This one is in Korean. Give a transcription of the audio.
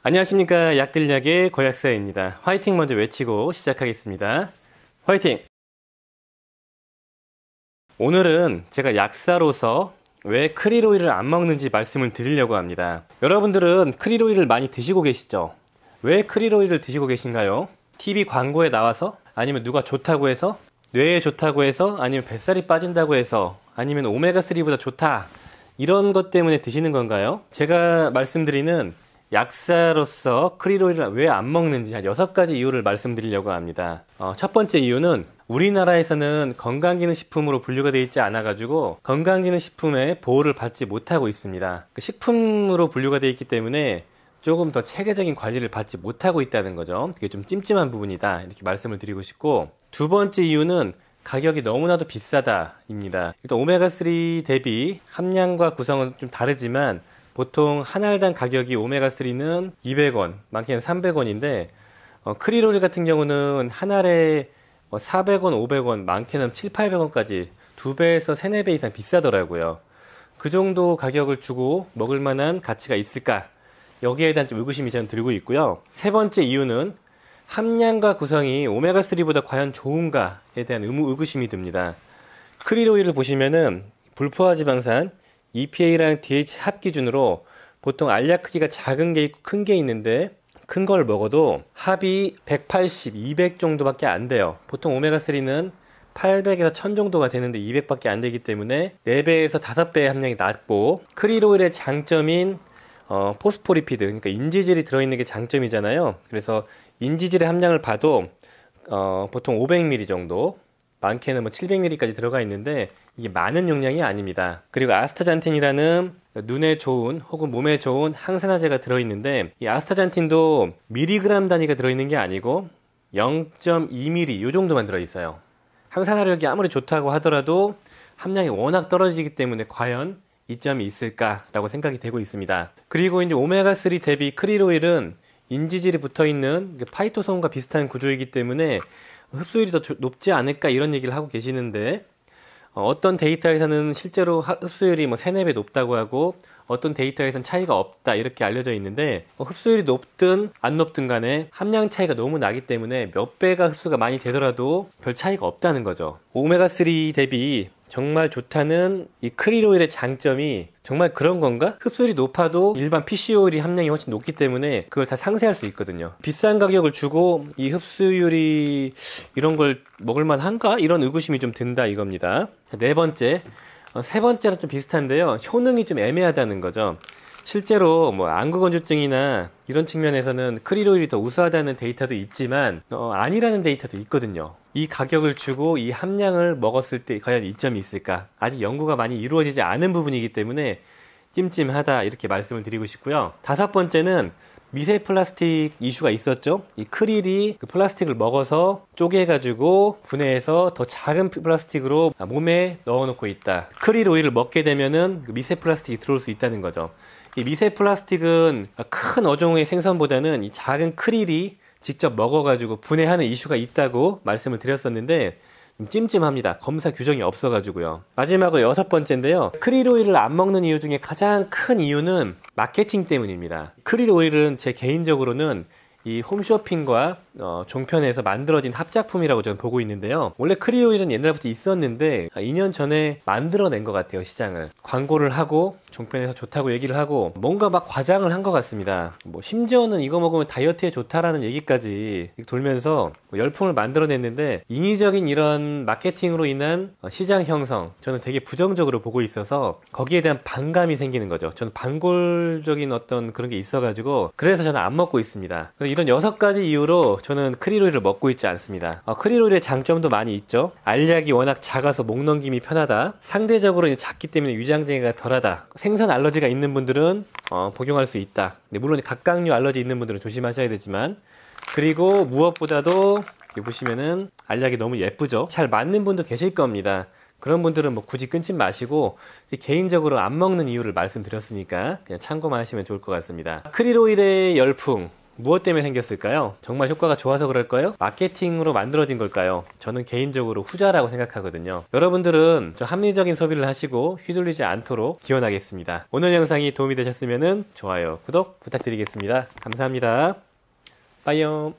안녕하십니까. 약들약의 고약사입니다. 화이팅 먼저 외치고 시작하겠습니다. 화이팅! 오늘은 제가 약사로서 왜 크릴오일을 안 먹는지 말씀을 드리려고 합니다. 여러분들은 크릴오일을 많이 드시고 계시죠? 왜 크릴오일을 드시고 계신가요? TV 광고에 나와서? 아니면 누가 좋다고 해서? 뇌에 좋다고 해서? 아니면 뱃살이 빠진다고 해서? 아니면 오메가3보다 좋다? 이런 것 때문에 드시는 건가요? 제가 말씀드리는 약사로서 크릴오일을 왜 안 먹는지 한 6가지 이유를 말씀드리려고 합니다. 첫 번째 이유는 우리나라에서는 건강기능식품으로 분류가 되어 있지 않아 가지고 건강기능식품의 보호를 받지 못하고 있습니다. 식품으로 분류가 되어 있기 때문에 조금 더 체계적인 관리를 받지 못하고 있다는 거죠. 그게 좀 찜찜한 부분이다, 이렇게 말씀을 드리고 싶고, 두 번째 이유는 가격이 너무나도 비싸다입니다. 일단 오메가3 대비 함량과 구성은 좀 다르지만 보통 한 알당 가격이 오메가3는 200원, 많게는 300원인데 크릴오일 같은 경우는 한 알에 400원, 500원, 많게는 7, 800원까지 2배에서 3, 4배 이상 비싸더라고요. 그 정도 가격을 주고 먹을 만한 가치가 있을까? 여기에 대한 좀 의구심이 저는 들고 있고요. 세 번째 이유는 함량과 구성이 오메가3보다 과연 좋은가에 대한 의구심이 듭니다. 크릴오일을 보시면은 불포화지방산 EPA랑 DH 합 기준으로 보통 알약 크기가 작은 게 있고 큰 게 있는데, 큰 걸 먹어도 합이 180, 200 정도밖에 안 돼요. 보통 오메가3는 800에서 1000 정도가 되는데 200밖에 안 되기 때문에 4배에서 5배의 함량이 낮고, 크릴오일의 장점인 포스포리피드, 그러니까 인지질이 들어있는 게 장점이잖아요. 그래서 인지질의 함량을 봐도 보통 500ml 정도, 많게는 700ml까지 들어가 있는데 이게 많은 용량이 아닙니다. 그리고 아스타잔틴이라는 눈에 좋은 혹은 몸에 좋은 항산화제가 들어있는데, 이 아스타잔틴도 미리그램 단위가 들어있는 게 아니고 0.2ml 요 정도만 들어있어요. 항산화력이 아무리 좋다고 하더라도 함량이 워낙 떨어지기 때문에 과연 이점이 있을까라고 생각이 되고 있습니다. 그리고 이제 오메가3 대비 크릴오일은 인지질이 붙어있는 파이토손과 비슷한 구조이기 때문에 흡수율이 더 높지 않을까, 이런 얘기를 하고 계시는데, 어떤 데이터에서는 실제로 흡수율이 3, 4배 높다고 하고 어떤 데이터에서는 차이가 없다, 이렇게 알려져 있는데, 흡수율이 높든 안 높든 간에 함량 차이가 너무 나기 때문에 몇 배가 흡수가 많이 되더라도 별 차이가 없다는 거죠. 오메가3 대비 정말 좋다는 이 크릴오일의 장점이 정말 그런 건가? 흡수율이 높아도 일반 PCO일이 함량이 훨씬 높기 때문에 그걸 다 상쇄할 수 있거든요. 비싼 가격을 주고 이 흡수율이 이런 걸 먹을만 한가? 이런 의구심이 좀 든다, 이겁니다. 네 번째, 세 번째랑 좀 비슷한데요. 효능이 좀 애매하다는 거죠. 실제로 안구건조증이나 이런 측면에서는 크릴오일이 더 우수하다는 데이터도 있지만 아니라는 데이터도 있거든요. 이 가격을 주고 이 함량을 먹었을 때 과연 이점이 있을까? 아직 연구가 많이 이루어지지 않은 부분이기 때문에 찜찜하다, 이렇게 말씀을 드리고 싶고요. 다섯 번째는 미세 플라스틱 이슈가 있었죠. 이 크릴이 그 플라스틱을 먹어서 쪼개가지고 분해해서 더 작은 플라스틱으로 몸에 넣어놓고 있다. 크릴 오일을 먹게 되면은 그 미세 플라스틱이 들어올 수 있다는 거죠. 이 미세 플라스틱은 큰 어종의 생선보다는 이 작은 크릴이 직접 먹어가지고 분해하는 이슈가 있다고 말씀을 드렸었는데 좀 찜찜합니다. 검사 규정이 없어가지고요. 마지막으로 여섯 번째인데요. 크릴 오일을 안 먹는 이유 중에 가장 큰 이유는 마케팅 때문입니다. 크릴 오일은 제 개인적으로는 이 홈쇼핑과 종편에서 만들어진 합작품이라고 저는 보고 있는데요. 원래 크릴 오일은 옛날부터 있었는데 2년 전에 만들어낸 것 같아요, 시장을. 광고를 하고 종편에서 좋다고 얘기를 하고 뭔가 막 과장을 한 것 같습니다. 심지어는 이거 먹으면 다이어트에 좋다라는 얘기까지 돌면서 열풍을 만들어냈는데, 인위적인 이런 마케팅으로 인한 시장 형성, 저는 되게 부정적으로 보고 있어서 거기에 대한 반감이 생기는 거죠. 저는 반골적인 어떤 그런 게 있어가지고 그래서 저는 안 먹고 있습니다. 이런 6가지 이유로 저는 크릴 오일을 먹고 있지 않습니다. 크릴 오일의 장점도 많이 있죠. 알약이 워낙 작아서 목 넘김이 편하다. 상대적으로 작기 때문에 위장장애가 덜하다. 생선 알러지가 있는 분들은 복용할 수 있다. 물론 각각류 알러지 있는 분들은 조심하셔야 되지만, 그리고 무엇보다도 여기 보시면은 알약이 너무 예쁘죠. 잘 맞는 분도 계실 겁니다. 그런 분들은 굳이 끊지 마시고 개인적으로 안 먹는 이유를 말씀드렸으니까 그냥 참고만 하시면 좋을 것 같습니다. 크릴 오일의 열풍, 무엇 때문에 생겼을까요? 정말 효과가 좋아서 그럴까요? 마케팅으로 만들어진 걸까요? 저는 개인적으로 후자라고 생각하거든요. 여러분들은 좀 합리적인 소비를 하시고 휘둘리지 않도록 기원하겠습니다. 오늘 영상이 도움이 되셨으면 좋아요, 구독 부탁드리겠습니다. 감사합니다. 빠이염.